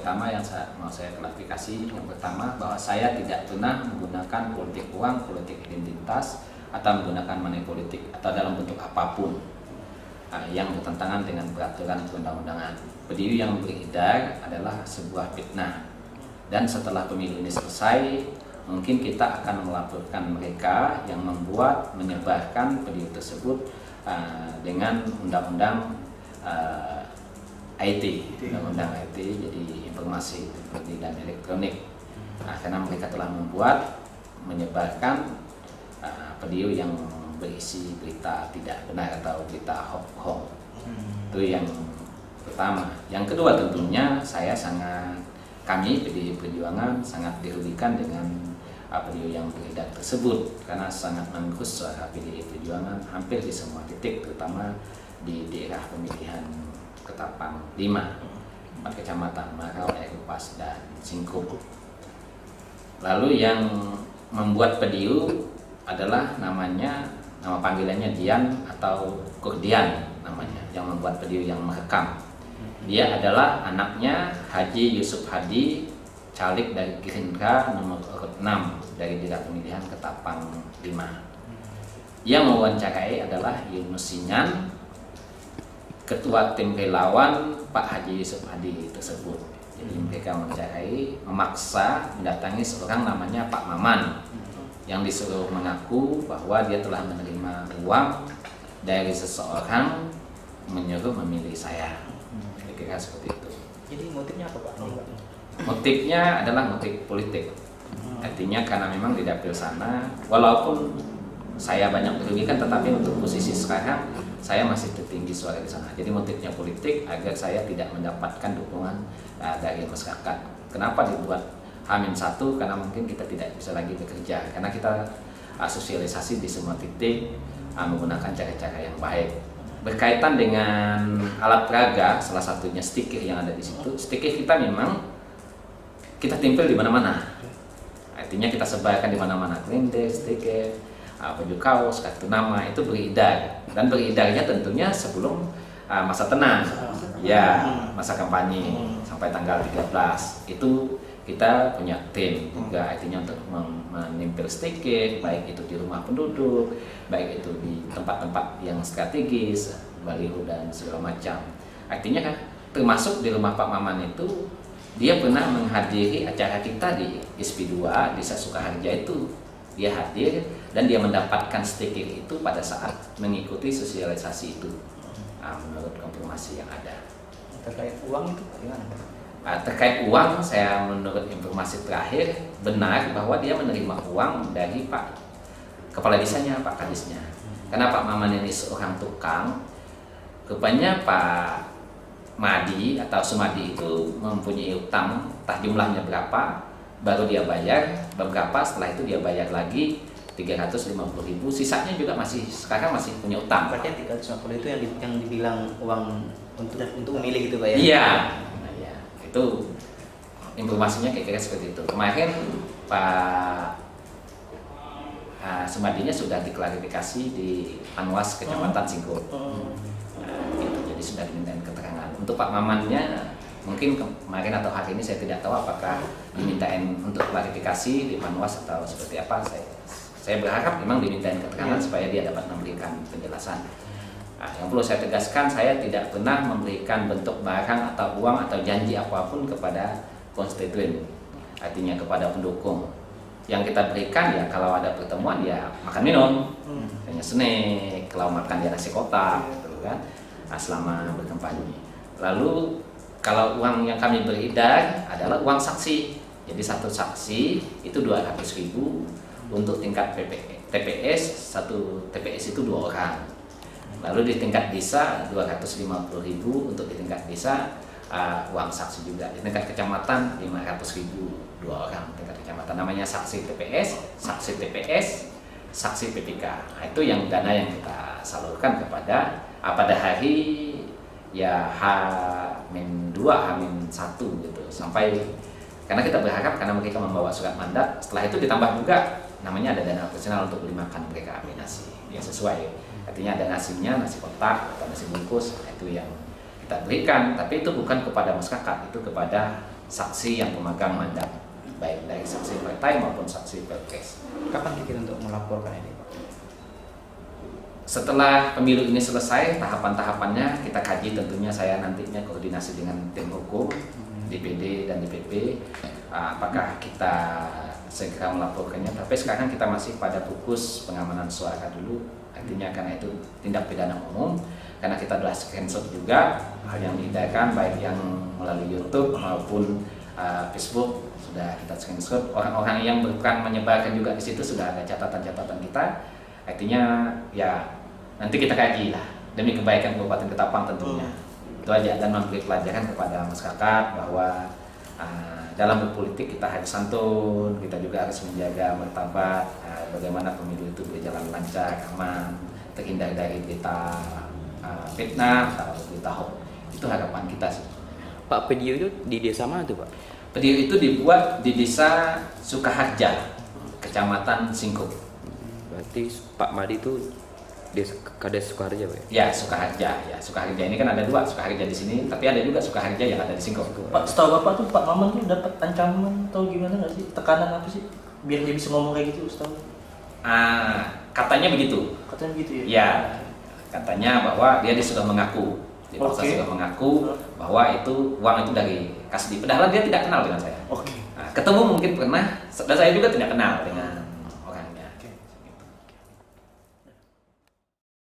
pertama yang mau saya klarifikasi, yang pertama bahwa saya tidak pernah menggunakan politik uang, politik identitas, atau menggunakan money politik atau dalam bentuk apapun yang bertentangan dengan peraturan perundang-undangan. Video yang beredar adalah sebuah fitnah, dan setelah pemilu ini selesai, mungkin kita akan melaporkan mereka yang membuat, menyebarkan video tersebut dengan undang-undang IT, undang-undang IT, jadi informasi dan elektronik. Karena mereka telah membuat, menyebarkan video yang berisi berita tidak benar atau berita hoax. Itu yang pertama. Yang kedua, tentunya kami PDI Perjuangan sangat dirugikan dengan video yang beredar tersebut, karena sangat menggusur suara PDI Perjuangan hampir di semua titik, terutama di daerah pemilihan Ketapang 5, 4 kecamatan Marau, Erupas, dan Singkup. Lalu yang membuat video adalah nama panggilannya Dian atau Kurdian namanya, yang membuat video yang merekam. Dia adalah anaknya Haji Yusuf Hadi, caleg dari Gerindra nomor urut 6 dari daerah pemilihan Ketapang 5. Yang mewawancarai adalah Yunus Sinyan, ketua tim relawan Pak Haji Yusuf Hadi tersebut. Jadi mereka memaksa mendatangi seorang namanya Pak Maman, yang disuruh mengaku bahwa dia telah menerima uang dari seseorang menyuruh memilih saya. Kira-kira seperti itu. Jadi motifnya apa Pak? Motifnya adalah motif politik. Artinya karena memang di dapil sana, walaupun saya banyak dirugikan, tetapi untuk posisi sekarang saya masih tertinggi suara di sana. Jadi motifnya politik agar saya tidak mendapatkan dukungan dari masyarakat. Kenapa dibuat H-1? Karena mungkin kita tidak bisa lagi bekerja, karena kita sosialisasi di semua titik menggunakan cara-cara yang baik. Berkaitan dengan alat peraga, salah satunya stiker yang ada di situ. Stiker kita memang kita tempel di mana-mana. Artinya kita sebarkan di mana-mana, klender, stiker, baju kaos, kartu nama, itu beredar. Dan beredarnya tentunya sebelum masa tenang, ya, masa kampanye sampai tanggal 13. Itu kita punya tim juga, artinya untuk menempel stiker, baik itu di rumah penduduk, baik itu di tempat-tempat yang strategis, baliho dan segala macam. Artinya kan termasuk di rumah Pak Maman itu, dia pernah menghadiri acara kita di SP2 Desa Sukaharja itu. Dia hadir dan dia mendapatkan stiker itu pada saat mengikuti sosialisasi itu, menurut konfirmasi yang ada. Terkait uang itu bagaimana? Terkait uang, saya menurut informasi terakhir benar bahwa dia menerima uang dari Pak Kepala Desanya, Pak Kadisnya. Karena Pak Maman ini seorang tukang, rupanya Pak Madi atau Sumadi itu mempunyai utang, entah jumlahnya berapa, baru dia bayar beberapa, setelah itu dia bayar lagi 350.000, sisanya juga sekarang masih punya utang. Berarti 350 itu yang dibilang uang untuk memilih gitu Pak ya? Iya, itu informasinya kira-kira seperti itu. Kemarin Pak Sumadinya sudah diklarifikasi di Panwas Kecamatan Singkup. Gitu, jadi sudah dimintain keterangan. Untuk Pak Mamannya mungkin kemarin atau hari ini saya tidak tahu apakah dimintain untuk klarifikasi di Panwas atau seperti apa. Saya berharap memang dimintain keterangan supaya dia dapat memberikan penjelasan. Yang perlu saya tegaskan, saya tidak pernah memberikan bentuk barang atau uang atau janji apapun kepada konstituen, artinya kepada pendukung. Yang kita berikan ya kalau ada pertemuan ya makan minum, hanya snack, kalau makan ya nasi kotak, gitu kan, selama berkampanye. Lalu kalau uang yang kami beredar adalah uang saksi. Jadi satu saksi itu 200.000 untuk tingkat TPS, satu TPS itu 2 orang. Lalu di tingkat desa 250.000 untuk di tingkat desa uang saksi juga. Di tingkat kecamatan 500.000 2 orang tingkat kecamatan, namanya saksi TPS, saksi PPK. Nah, itu yang dana yang kita salurkan kepada pada hari ya H-2, H-1 gitu, sampai karena kita berharap karena mereka membawa surat mandat, setelah itu ditambah juga namanya ada dana operasional untuk beli makan mereka nasi yang sesuai, artinya ada nasinya, nasi kotak atau nasi bungkus, itu yang kita berikan, tapi itu bukan kepada masyarakat, itu kepada saksi yang pemegang mandat, baik dari saksi partai maupun saksi pilpres. Kapan kira untuk melaporkan ini, Pak? Setelah pemilu ini selesai, tahapan-tahapannya kita kaji, tentunya saya nantinya koordinasi dengan tim hukum, DPD dan DPP, apakah kita segera melaporkannya. Tapi sekarang kita masih pada fokus pengamanan suara dulu, artinya karena itu tindak pidana umum, karena kita sudah screenshot juga hal yang dihindarkan, baik yang melalui YouTube maupun Facebook sudah kita screenshot. Orang-orang yang berperan menyebarkan juga di situ sudah ada catatan-catatan kita, artinya ya nanti kita kaji lah demi kebaikan Kabupaten Ketapang tentunya. Itu aja, dan memberi pelajaran kepada masyarakat bahwa dalam berpolitik kita harus santun, kita juga harus menjaga martabat, bagaimana pemilu itu berjalan lancar, aman, terhindar dari berita fitnah atau berita hoax. Itu harapan kita sih. Pak, video itu di desa mana tuh, Pak? Video itu dibuat di desa Sukaharja, Kecamatan Singkup. Berarti Pak Madi itu desa Kades Sukaharja, Pak? Ya, Sukaharja. Ya, Sukaharja ini kan ada dua, Sukaharja di sini, tapi ada juga Sukaharja yang ada di Singkup. Pak, setahu Bapak tuh Pak Maman tuh dapat ancaman atau gimana nggak sih? Tekanan apa sih? Biar dia bisa ngomong kayak gitu, setahu. Katanya begitu. Katanya begitu ya? Ya, katanya bahwa dia sudah mengaku. Dipaksa sudah mengaku bahwa itu uang itu dari Kasdi. Padahal dia tidak kenal dengan saya. Oke. Ketemu mungkin pernah, dan saya juga tidak kenal dengan